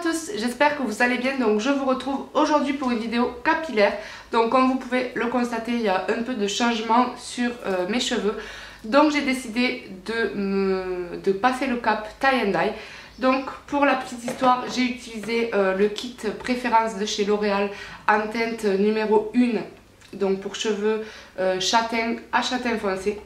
tous, j'espère que vous allez bien. Donc je vous retrouve aujourd'hui pour une vidéo capillaire. Donc comme vous pouvez le constater, il y a un peu de changement sur mes cheveux. Donc j'ai décidé de passer le cap tie and dye. Donc pour la petite histoire, j'ai utilisé le kit préférence de chez L'Oréal en teinte numéro 1. Donc pour cheveux châtain à châtain foncé.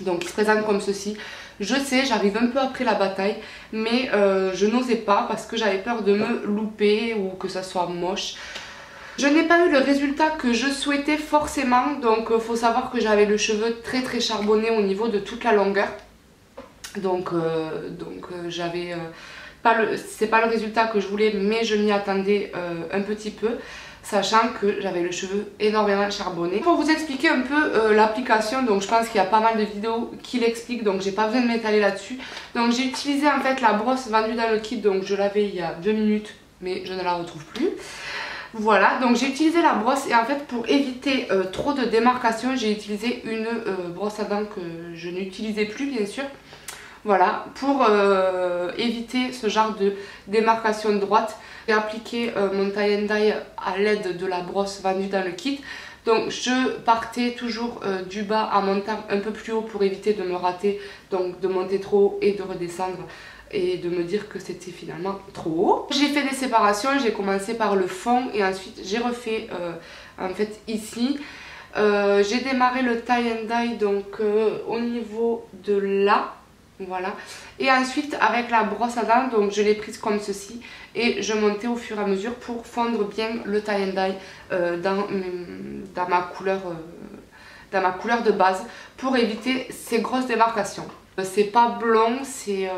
Donc il se présente comme ceci. Je sais, j'arrive un peu après la bataille, mais je n'osais pas parce que j'avais peur de me louper ou que ça soit moche. Je n'ai pas eu le résultat que je souhaitais forcément, donc faut savoir que j'avais le cheveu très charbonné au niveau de toute la longueur. Donc j'avais c'est pas le résultat que je voulais, mais je m'y attendais un petit peu, sachant que j'avais le cheveu énormément charbonné. Pour vous expliquer un peu l'application, donc je pense qu'il y a pas mal de vidéos qui l'expliquent, donc j'ai pas besoin de m'étaler là-dessus. Donc j'ai utilisé en fait la brosse vendue dans le kit, donc je l'avais il y a 2 minutes, mais je ne la retrouve plus. Voilà, donc j'ai utilisé la brosse et en fait pour éviter trop de démarcation, j'ai utilisé une brosse à dents que je n'utilisais plus bien sûr. Voilà, pour éviter ce genre de démarcation droite, j'ai appliqué mon tie and dye à l'aide de la brosse vendue dans le kit. Donc je partais toujours du bas en montant un peu plus haut pour éviter de me rater, donc de monter trop haut et de redescendre et de me dire que c'était finalement trop haut. J'ai fait des séparations, j'ai commencé par le fond et ensuite j'ai refait en fait ici. J'ai démarré le tie and dye donc au niveau de là. Voilà, et ensuite avec la brosse à dents, donc je l'ai prise comme ceci et je montais au fur et à mesure pour fondre bien le tie and dye dans ma couleur de base, pour éviter ces grosses démarcations. C'est pas blond, c'est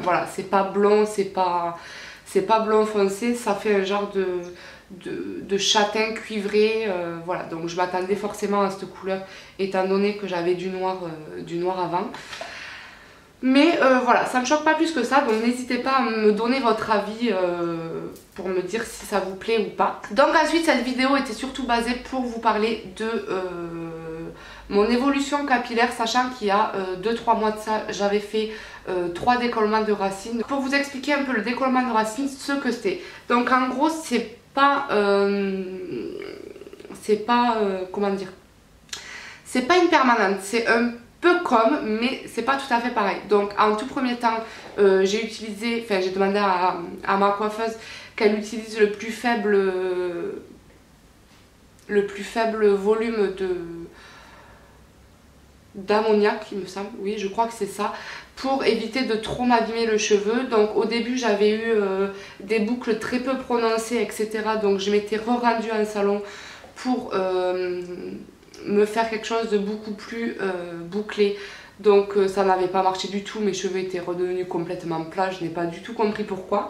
voilà, c'est pas blond, c'est pas blond foncé, ça fait un genre de châtain cuivré, voilà, donc je m'attendais forcément à cette couleur étant donné que j'avais du noir avant, mais voilà, ça me choque pas plus que ça, donc n'hésitez pas à me donner votre avis pour me dire si ça vous plaît ou pas. Donc ensuite cette vidéo était surtout basée pour vous parler de mon évolution capillaire, sachant qu'il y a 2-3 mois de ça j'avais fait 3 décollements de racines. Pour vous expliquer un peu le décollement de racines, ce que c'est, donc en gros c'est pas comment dire, c'est pas une permanente, c'est un peu comme, mais c'est pas tout à fait pareil. Donc en tout premier temps j'ai demandé à ma coiffeuse qu'elle utilise le plus faible volume d'ammoniac, il me semble, oui je crois que c'est ça, pour éviter de trop m'abîmer le cheveu. Donc au début j'avais eu des boucles très peu prononcées etc, donc je m'étais rendue en salon pour me faire quelque chose de beaucoup plus bouclé. Donc ça n'avait pas marché du tout, mes cheveux étaient redevenus complètement plats, je n'ai pas du tout compris pourquoi.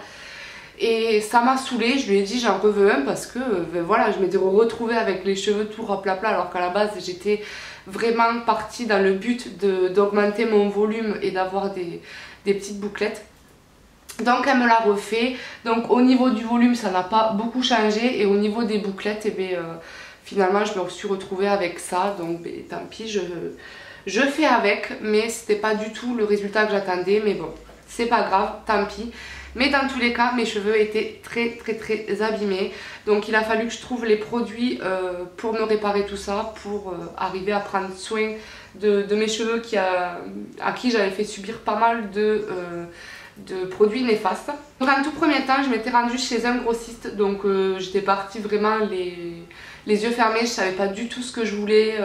Et ça m'a saoulée, je lui ai dit j'en veux un parce que voilà, je m'étais retrouvée avec les cheveux tout rapla alors qu'à la base j'étais vraiment partie dans le but d'augmenter mon volume et d'avoir des petites bouclettes. Donc elle me l'a refait, donc au niveau du volume ça n'a pas beaucoup changé et au niveau des bouclettes, finalement je me suis retrouvée avec ça, donc tant pis, je fais avec, mais c'était pas du tout le résultat que j'attendais, mais bon, c'est pas grave, tant pis. Mais dans tous les cas, mes cheveux étaient très abîmés. Donc il a fallu que je trouve les produits pour me réparer tout ça, pour arriver à prendre soin de mes cheveux à qui j'avais fait subir pas mal de produits néfastes. Donc en tout premier temps, je m'étais rendue chez un grossiste. Donc j'étais partie vraiment les yeux fermés, je savais pas du tout ce que je voulais.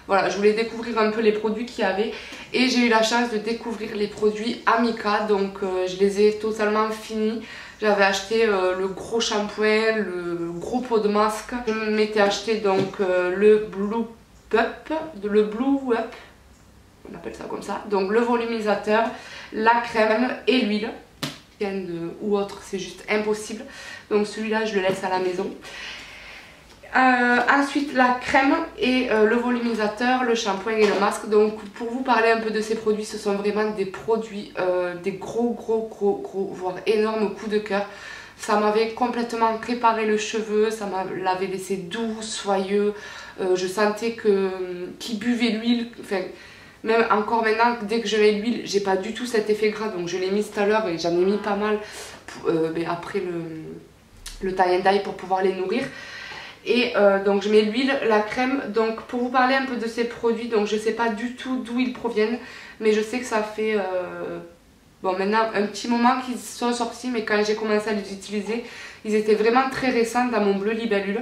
Voilà, je voulais découvrir un peu les produits qu'il y avait et j'ai eu la chance de découvrir les produits Amika, donc je les ai totalement finis. J'avais acheté le gros shampoing, le gros pot de masque. Je m'étais acheté donc le Blue Up, on appelle ça comme ça, donc le volumisateur, la crème et l'huile. Ou autre, c'est juste impossible. Donc celui-là je le laisse à la maison. Ensuite la crème et le volumisateur, le shampoing et le masque. Donc pour vous parler un peu de ces produits, ce sont vraiment des produits, des gros voire énormes coups de cœur. Ça m'avait complètement préparé le cheveu, ça l'avait laissé doux, soyeux, je sentais qu'il buvait l'huile, enfin Même encore maintenant, dès que je mets l'huile, j'ai pas du tout cet effet gras. Donc je l'ai mis tout à l'heure et j'en ai mis pas mal après le tie and dye pour pouvoir les nourrir. Et donc je mets l'huile, la crème. Donc pour vous parler un peu de ces produits, donc je sais pas du tout d'où ils proviennent, mais je sais que ça fait bon maintenant un petit moment qu'ils sont sortis, mais quand j'ai commencé à les utiliser, ils étaient vraiment très récents dans mon bleu libellule.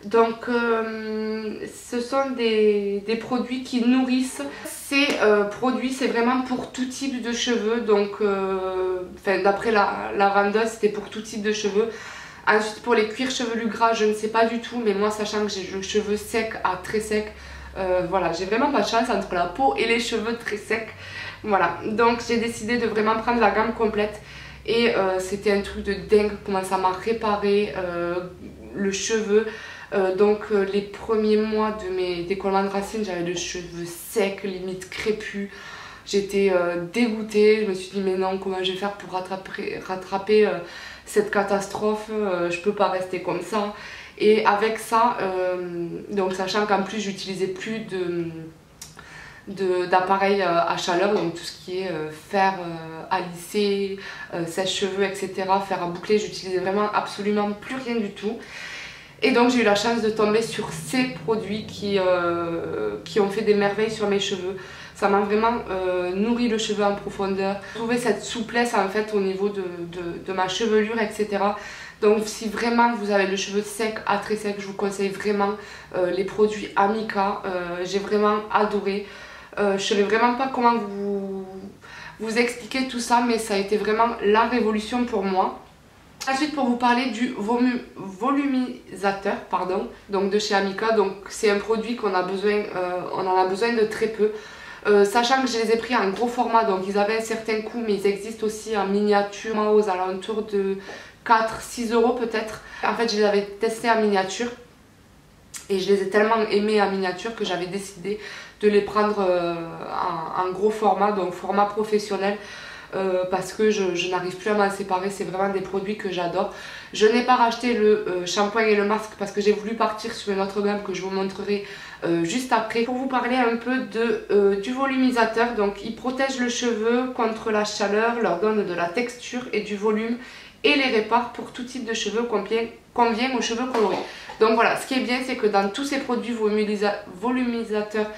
Donc ce sont des produits qui nourrissent. Ces produits c'est vraiment pour tout type de cheveux. Donc d'après la vendeuse c'était pour tout type de cheveux. Ensuite pour les cuirs chevelus gras je ne sais pas du tout, mais moi sachant que j'ai le cheveu sec à très sec, voilà, j'ai vraiment pas de chance entre la peau et les cheveux très secs. Voilà, donc j'ai décidé de vraiment prendre la gamme complète. Et c'était un truc de dingue comment ça m'a réparé le cheveu. Donc les premiers mois de mes décollements de racines, j'avais le cheveu sec, limite crépus. J'étais dégoûtée, je me suis dit mais non, comment je vais faire pour rattraper cette catastrophe, je peux pas rester comme ça. Et avec ça, donc sachant qu'en plus j'utilisais plus d'appareils à chaleur, donc tout ce qui est fer à lisser, sèche-cheveux, etc., fer à boucler, j'utilisais vraiment absolument plus rien du tout. Et donc j'ai eu la chance de tomber sur ces produits qui ont fait des merveilles sur mes cheveux. Ça m'a vraiment nourri le cheveu en profondeur, trouvé cette souplesse en fait au niveau de ma chevelure, etc. Donc si vraiment vous avez le cheveu sec à très sec, je vous conseille vraiment les produits Amika. J'ai vraiment adoré. Je ne saurais vraiment pas comment vous expliquer tout ça, mais ça a été vraiment la révolution pour moi. Ensuite pour vous parler du volumisateur, pardon, donc de chez Amika. Donc c'est un produit qu'on a besoin, on en a besoin de très peu. Sachant que je les ai pris en gros format, donc ils avaient un certain coût, mais ils existent aussi en miniature aux alentours de 4-6 € peut-être. En fait je les avais testés en miniature et je les ai tellement aimés en miniature que j'avais décidé de les prendre en gros format, donc format professionnel. Parce que je n'arrive plus à m'en séparer, c'est vraiment des produits que j'adore. Je n'ai pas racheté le shampoing et le masque parce que j'ai voulu partir sur une autre gamme que je vous montrerai juste après. Pour vous parler un peu du volumisateur, donc il protège le cheveu contre la chaleur, leur donne de la texture et du volume et les répare pour tout type de cheveux, convient aux cheveux colorés. Donc voilà, ce qui est bien c'est que dans tous ces produits volumisateurs,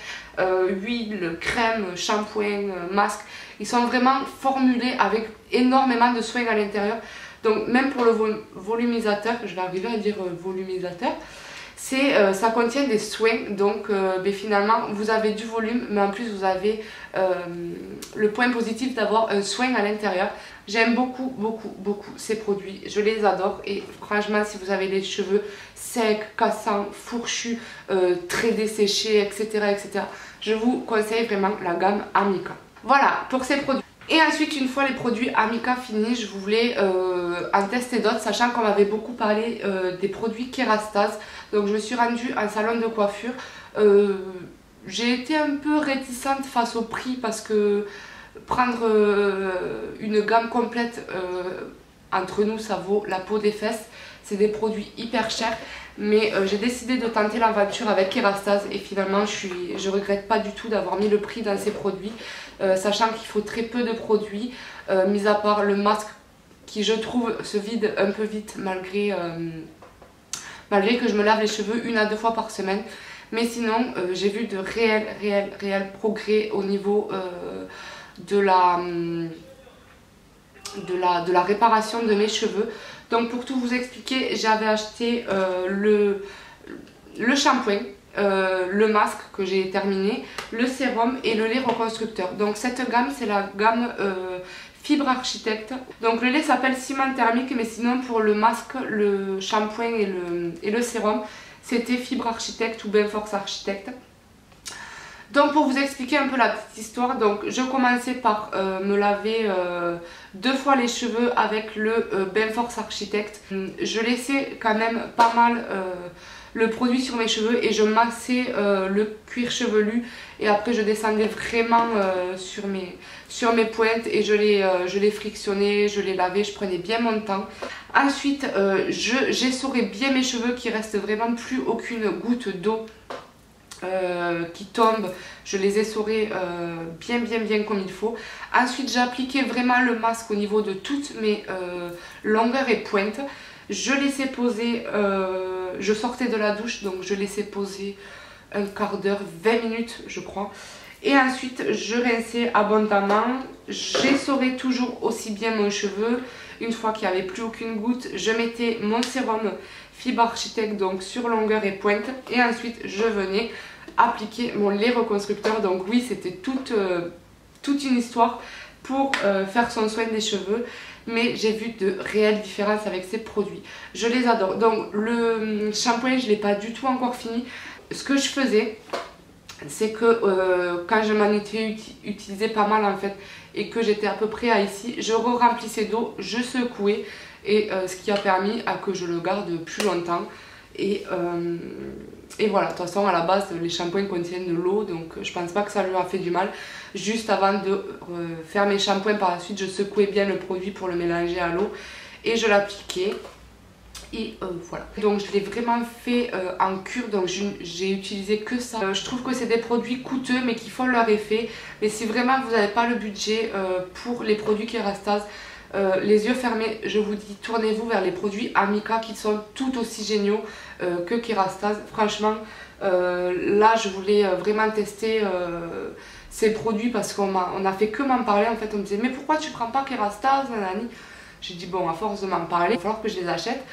huile, crème, shampoing, masque, ils sont vraiment formulés avec énormément de soins à l'intérieur. Donc même pour le volumisateur, je vais arriver à dire volumisateur, ça contient des soins. Donc finalement vous avez du volume, mais en plus vous avez le point positif d'avoir un soin à l'intérieur. J'aime beaucoup ces produits, je les adore. Et franchement si vous avez les cheveux secs, cassants, fourchus, très desséchés, etc., je vous conseille vraiment la gamme Amika. Voilà pour ces produits. Et ensuite une fois les produits Amika finis, je voulais en tester d'autres, sachant qu'on m'avait beaucoup parlé des produits Kerastase. Donc je me suis rendue en salon de coiffure. J'ai été un peu réticente face au prix parce que prendre une gamme complète entre nous ça vaut la peau des fesses. C'est des produits hyper chers, mais j'ai décidé de tenter l'aventure avec Kerastase et finalement je regrette pas du tout d'avoir mis le prix dans ces produits, sachant qu'il faut très peu de produits, mis à part le masque qui je trouve se vide un peu vite malgré que je me lave les cheveux 1 à 2 fois par semaine. Mais sinon j'ai vu de réels progrès au niveau de la réparation de mes cheveux. Donc pour tout vous expliquer, j'avais acheté le shampoing, le masque que j'ai terminé, le sérum et le lait reconstructeur. Donc cette gamme c'est la gamme Fibre Architecte. Donc le lait s'appelle ciment thermique, mais sinon pour le masque, le shampoing et le sérum c'était Fibre Architecte ou Benforce Architecte. Donc pour vous expliquer un peu la petite histoire, donc je commençais par me laver 2 fois les cheveux avec le Benforce Architecte. Je laissais quand même pas mal le produit sur mes cheveux et je massais le cuir chevelu et après je descendais vraiment sur mes pointes et je les frictionnais, je les lavais, je prenais bien mon temps. Ensuite j'essorais bien mes cheveux, qu'il reste vraiment plus aucune goutte d'eau qui tombent, je les essorais bien comme il faut. Ensuite j'ai appliqué vraiment le masque au niveau de toutes mes longueurs et pointes. Je laissais poser, je sortais de la douche donc je laissais poser un quart d'heure, 20 minutes je crois. Et ensuite je rinçais abondamment, j'essorais toujours aussi bien mon cheveu. Une fois qu'il n'y avait plus aucune goutte, je mettais mon sérum Fibre Architecte donc sur longueur et pointe. Et ensuite je venais appliquer mon lait reconstructeur. Donc oui, c'était toute une histoire pour faire son soin des cheveux. Mais j'ai vu de réelles différences avec ces produits. Je les adore. Donc le shampoing, je ne l'ai pas du tout encore fini. Ce que je faisais, c'est que quand je m'en étais utilisé pas mal en fait et que j'étais à peu près à ici, je remplissais d'eau, je secouais et ce qui a permis à que je le garde plus longtemps. Et voilà, de toute façon à la base les shampoings contiennent de l'eau, donc je pense pas que ça lui a fait du mal. Juste avant de faire mes shampoings par la suite, je secouais bien le produit pour le mélanger à l'eau et je l'appliquais. Et voilà, donc je l'ai vraiment fait en cure, donc j'ai utilisé que ça. Je trouve que c'est des produits coûteux mais qui font leur effet. Mais si vraiment vous n'avez pas le budget pour les produits Kerastase, les yeux fermés, je vous dis, tournez-vous vers les produits Amika qui sont tout aussi géniaux que Kerastase. Franchement, là je voulais vraiment tester ces produits parce qu'on a fait que m'en parler. En fait on me disait mais pourquoi tu prends pas Kerastase, nanani. J'ai dit bon, à force de m'en parler, il va falloir que je les achète.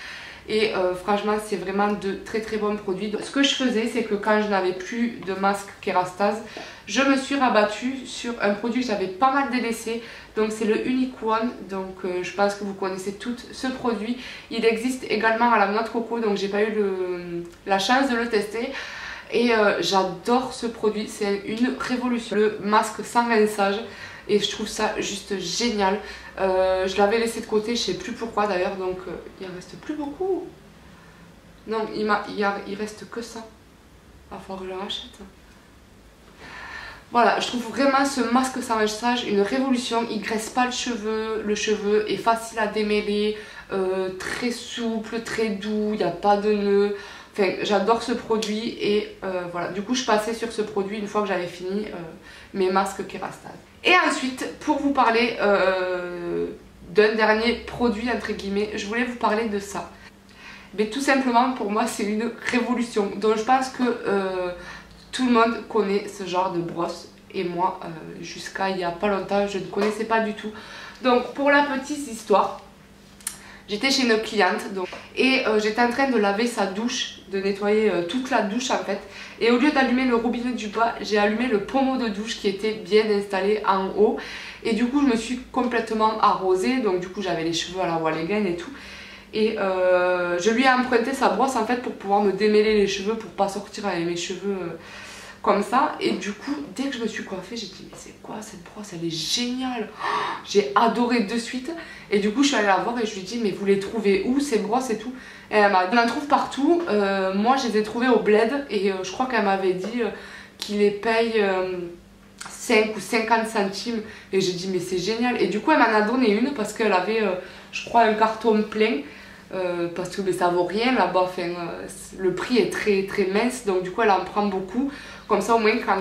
Et franchement c'est vraiment de très bons produits. Donc, ce que je faisais, c'est que quand je n'avais plus de masque Kerastase, je me suis rabattue sur un produit que j'avais pas mal délaissé. Donc c'est le Unique One. Donc je pense que vous connaissez toutes ce produit. Il existe également à la noix de coco, donc j'ai pas eu la chance de le tester. Et j'adore ce produit, c'est une révolution. Le masque sans rinçage. Et je trouve ça juste génial. Je l'avais laissé de côté, je sais plus pourquoi d'ailleurs, donc il en reste plus beaucoup. Non, il reste que ça. Il va falloir que je le rachète. Voilà, je trouve vraiment ce masque sans rinçage une révolution. Il graisse pas le cheveu est facile à démêler, très souple, très doux, il n'y a pas de nœuds. Enfin, j'adore ce produit et voilà, du coup je passais sur ce produit une fois que j'avais fini mes masques Kerastase. Et ensuite, pour vous parler d'un dernier produit entre guillemets, je voulais vous parler de ça. Mais tout simplement pour moi c'est une révolution. Donc je pense que tout le monde connaît ce genre de brosse. Et moi, jusqu'à il y a pas longtemps, je ne connaissais pas du tout. Donc pour la petite histoire, j'étais chez une cliente et j'étais en train de laver sa douche, de nettoyer toute la douche en fait. Et au lieu d'allumer le robinet du bas, j'ai allumé le pommeau de douche qui était bien installé en haut. Et du coup je me suis complètement arrosée, donc du coup j'avais les cheveux à la voile et gaine et tout. Et je lui ai emprunté sa brosse en fait pour pouvoir me démêler les cheveux, pour pas sortir avec mes cheveux comme ça. Et du coup dès que je me suis coiffée, j'ai dit mais c'est quoi cette brosse, elle est géniale, j'ai adoré de suite. Et du coup je suis allée la voir et je lui ai dit mais vous les trouvez où ces brosses et tout. Et elle m'a dit on en trouve partout, moi je les ai trouvées au Bled. Et je crois qu'elle m'avait dit qu'il les paye 5 ou 50 centimes. Et j'ai dit mais c'est génial. Et du coup elle m'en a donné une parce qu'elle avait je crois un carton plein. Parce que mais ça vaut rien là-bas, enfin, le prix est très mince, donc du coup elle en prend beaucoup. Comme ça au moins quand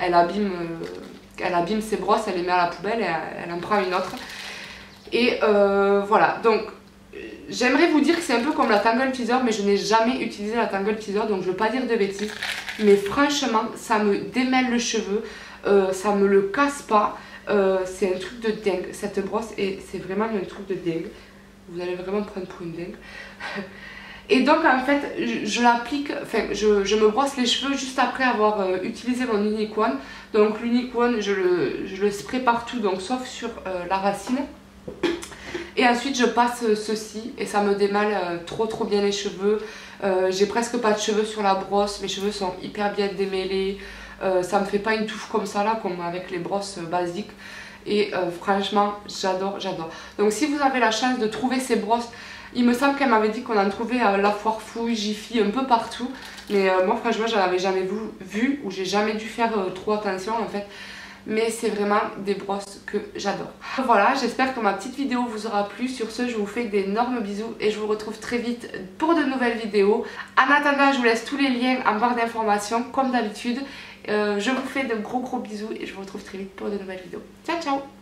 elle abîme ses brosses, elle les met à la poubelle et elle en prend une autre. Et voilà, donc j'aimerais vous dire que c'est un peu comme la Tangle Teezer, mais je n'ai jamais utilisé la Tangle Teezer, donc je ne veux pas dire de bêtises. Mais franchement ça me démêle le cheveu, ça me le casse pas, c'est un truc de dingue cette brosse et c'est vraiment un truc de dingue. Vous allez vraiment me prendre pour une dingue. Et donc en fait je l'applique, enfin je me brosse les cheveux juste après avoir utilisé mon Unique One. Donc l'Unique One je le spray partout, donc sauf sur la racine. Et ensuite je passe ceci et ça me démêle trop bien les cheveux. J'ai presque pas de cheveux sur la brosse, mes cheveux sont hyper bien démêlés. Ça me fait pas une touffe comme ça là, comme avec les brosses basiques. Et franchement j'adore. Donc si vous avez la chance de trouver ces brosses, il me semble qu'elle m'avait dit qu'on en trouvait à La Foire Fouille, Jiffy, un peu partout. Mais moi franchement j'en avais jamais vu ou j'ai jamais dû faire trop attention en fait. mais c'est vraiment des brosses que j'adore. Voilà, j'espère que ma petite vidéo vous aura plu. Sur ce, je vous fais d'énormes bisous et je vous retrouve très vite pour de nouvelles vidéos. En attendant, je vous laisse tous les liens en barre d'informations comme d'habitude. Je vous fais de gros bisous et je vous retrouve très vite pour de nouvelles vidéos. Ciao ciao!